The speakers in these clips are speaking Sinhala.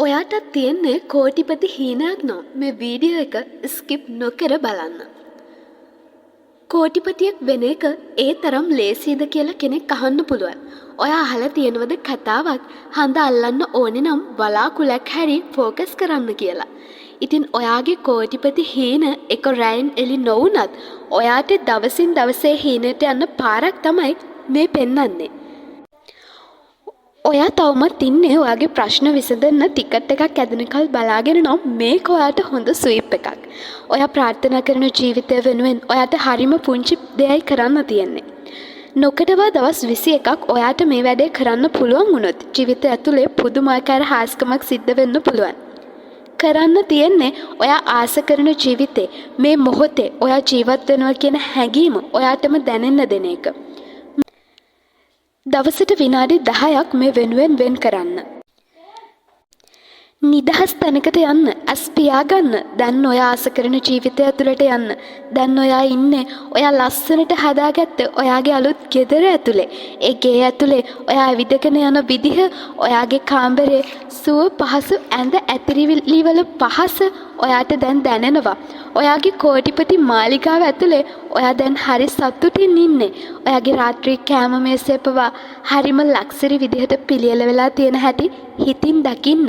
ඔයාටත් තියෙන්නේ කෝටිපති හීනයක් නම් මේ වීඩියෝ එක ස්කිප් නොකර බලන්න. කෝටිපතියෙක් වෙන එක ඒ තරම් ලේසියද කියලා කෙනෙක් අහන්න පුළුවන්. ඔයා අහලා තියෙනවද කතාවක් හඳ අල්ලන්න ඕනේ නම් බලාකුලක් හැරි ફોකස් කරන්න කියලා. ඉතින් ඔයාගේ කෝටිපති හීන එක රැයින් එලි නොවුනත් ඔයාට දවසින් දවසේ හීනට යන්න පාරක් තමයි මේ පෙන්වන්නේ. ඔයා තවමත් ඉන්නේ ඔයාගේ ප්‍රශ්න විසඳන්න ටිකට් එකක් ඇදෙනකල් බලාගෙන නම් මේක ඔයාට හොඳ ස්විප් එකක්. ඔයා ප්‍රාර්ථනා කරන ජීවිතය වෙනුවෙන් ඔයාට හරිම පුංචි දෙයයි කරන්න තියෙන්නේ. නොකඩවා දවස් 21ක් ඔයාට මේ වැඩේ කරන්න පුළුවන් වුණොත් ජීවිතය ඇතුලේ පුදුමාකාර හාස්කමක් සිද්ධ වෙන්න පුළුවන්. කරන්න තියෙන්නේ ඔයා ආස කරන ජීවිතේ මේ මොහොතේ ඔයා ජීවත් වෙනවා කියන හැඟීම ඔයාටම දැනෙන්න දෙන එක. දවසට විනාඩි 10ක් මේ වෙනුවෙන් වෙන් කරන්න. නිදහස් තැනකට යන්න, ඇස් පියාගන්න. දැන් ඔයා ආස කරන ජීවිතය ඇතුළට යන්න. දැන් ඔයා ඉන්නේ ඔයා ලස්සනට හදාගත්ත ඔයාගේ අලුත් ගෙදර ඇතුලේ. ඒ ගේ ඇතුලේ ඔයා ඇවිදගෙන යන විදිහ, ඔයාගේ කාමරේ සුව පහසු ඇඳ ඇතිරිලි වල පහස ඔයාට දැන් දැනෙනවා. ඔයාගේ කෝටිපති මාලිගාව ඇතුලේ ඔයා දැන් හරි සතුටින් ඉන්නේ. ඔයාගේ රාත්‍රී කෑම මේසේ පවා හරිම ලක්සරි විදිහට පිළියෙල වෙලා තියෙන හැටි හිතින් දකින්න.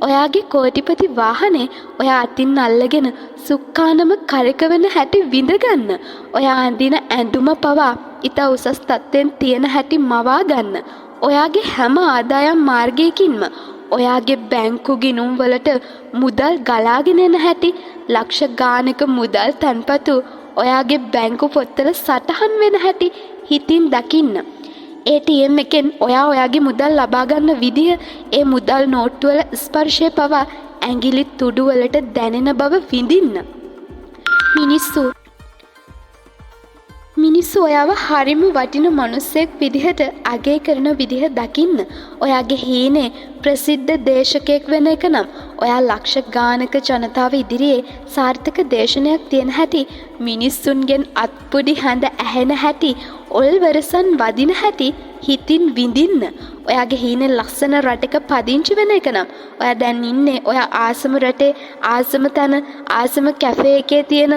ඔයාගේ කෝටිපති වාහනේ ඔයා අතින් අල්ලගෙන සුක්කානම කරකවන හැටි විඳගන්න. ඔයා අඳින ඇඳුම පවා ඉතා උසස් තත්ත්වෙන් තියෙන හැටි මවා ගන්න. ඔයාගේ හැම ආදායම් මාර්ගයකින්ම ඔයාගේ බැංකු ගිණුම් වලට මුදල් ගලාගෙන එන හැටි, ලක්ෂ ගානක මුදල් තන්පතු ඔයාගේ බැංකු පොත්වල සටහන් වෙන හැටි හිතින් දකින්න. ATM එකෙන් ඔයාගේ මුදල් ලබා ගන්න විදිය, ඒ මුදල් නෝට්ටු වල ස්පර්ශය පවා ඇඟිලි තුඩු වලට දැනෙන බව විඳින්න. මිනිස්සු ඔයාව හරිම වටින මිනිස්සෙක් විදිහට අගය කරන විදිහ දකින්න. ඔයාගේ හීනේ ප්‍රසිද්ධ දේශකයෙක් වෙන එක නම් ඔයා ලක්ෂ ගානක ජනතාව ඉදිරියේ සාර්ථක දේශනයක් තියෙන හැටි, මිනිස්සුන්ගෙන් අත්පොඩි හඳ ඇහෙන හැටි, ඔල්වරසන් වදින හැටි හිතින් විඳින්න. ඔයාගේ හීනේ ලස්සන රටක පදිංචි වෙන එක නම් ඔයා දැන් ඉන්නේ ඔයා ආසම රටේ, ආසම තැන, ආසම කැෆේ එකේ තියෙන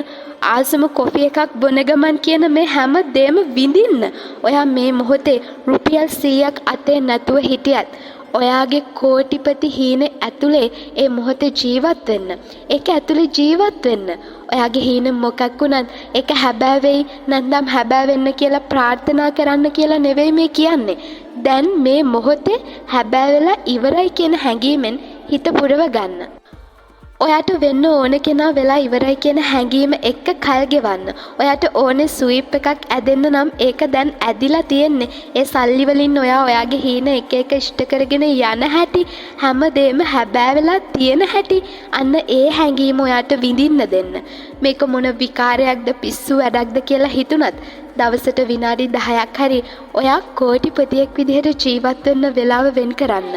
ආසම කොෆි එකක් බොන ගමන් කියන මේ හැම දෙම විඳින්න. ඔයා මේ මොහොතේ රුපියල් 100ක් අතේ නැතුව හිටියත් ඔයාගේ කෝටිපති හීනේ ඇතුලේ ඒ මොහොතේ ජීවත් වෙන්න. ඒක ඇතුලේ ජීවත් වෙන්න. ඔයාගේ හීන මොකක් වුණත් ඒක හැබෑ වෙයි නැත්නම් හැබෑ වෙන්න කියලා ප්‍රාර්ථනා කරන්න කියලා නෙවෙයි මේ කියන්නේ. දැන් මේ මොහොතේ හැබෑ වෙලා ඉවරයි කියන හැඟීමෙන් හිත පුරව ගන්න. ඔයාට වෙන්න ඕන කෙනා වෙලා ඉවරයි කියන හැඟීම එක්ක කල් ගෙවන්න. ඔයාට ඕනේ ස්විප් එකක් ඇදෙන්න නම් ඒක දැන් ඇදිලා තියෙන්නේ. ඒ සල්ලි වලින් ඔයාගේ හීන එක එක ඉෂ්ට කරගෙන යන හැටි, හැමදේම හැබෑ වෙලා තියෙන හැටි, අන්න ඒ හැඟීම ඔයාට විඳින්න දෙන්න. මේක මොන විකාරයක්ද පිස්සු වැඩක්ද කියලා හිතුණත් දවසට විනාඩි 10ක් හරි ඔයා කෝටිපතියෙක් විදිහට ජීවත් වෙන්න වෙලාව වෙන් කරන්න.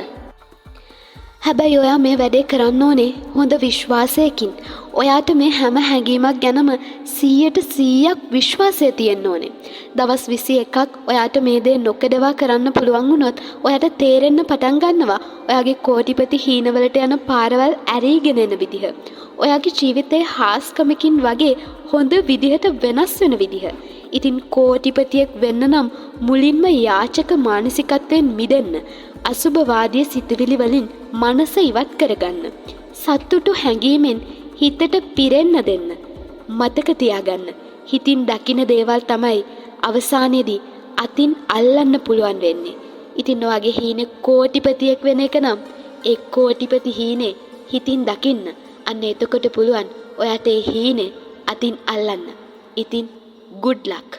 හැබැයි ඔයා මේ වැඩේ කරන්න ඕනේ හොඳ විශ්වාසයකින්. ඔයාට මේ හැම හැඟීමක් ගැනම 100% විශ්වාසය තියෙන්න ඕනේ. දවස් 21ක් ඔයාට මේ දේ නොකඩවා කරන්න පුළුවන් වුණොත් ඔයාට තේරෙන්න පටන් ගන්නවා ඔයාගේ කෝටිපති හීනවලට යන පාරවල් ඇරීගෙන එන විදිහ. ඔයාගේ ජීවිතේ හාස්කමකින් වගේ හොඳ විදිහට වෙනස් වෙන විදිහ. ඉතින් කෝටිපතියෙක් වෙන්න නම් මුලින්ම යාචක මානසිකත්වයෙන් මිදෙන්න. අසුභවාදී සිතුවිලි වලින් මනස ඉවත් කරගන්න. සතුටු හැඟීමෙන් හිතට පිරෙන්න දෙන්න. මතක තියාගන්න. හිතින් දකින දේවල් තමයි අවසානයේදී අතින් අල්ලන්න පුළුවන් වෙන්නේ. ඉතින් ඔයාගේ හීනේ කෝටිපතියෙක් වෙන එක නම් ඒ කෝටිපති හීනේ හිතින් දකින්න. අන්න එතකොට පුළුවන් ඔයාට ඒ හීනේ අතින් අල්ලන්න. ඉතින් good luck.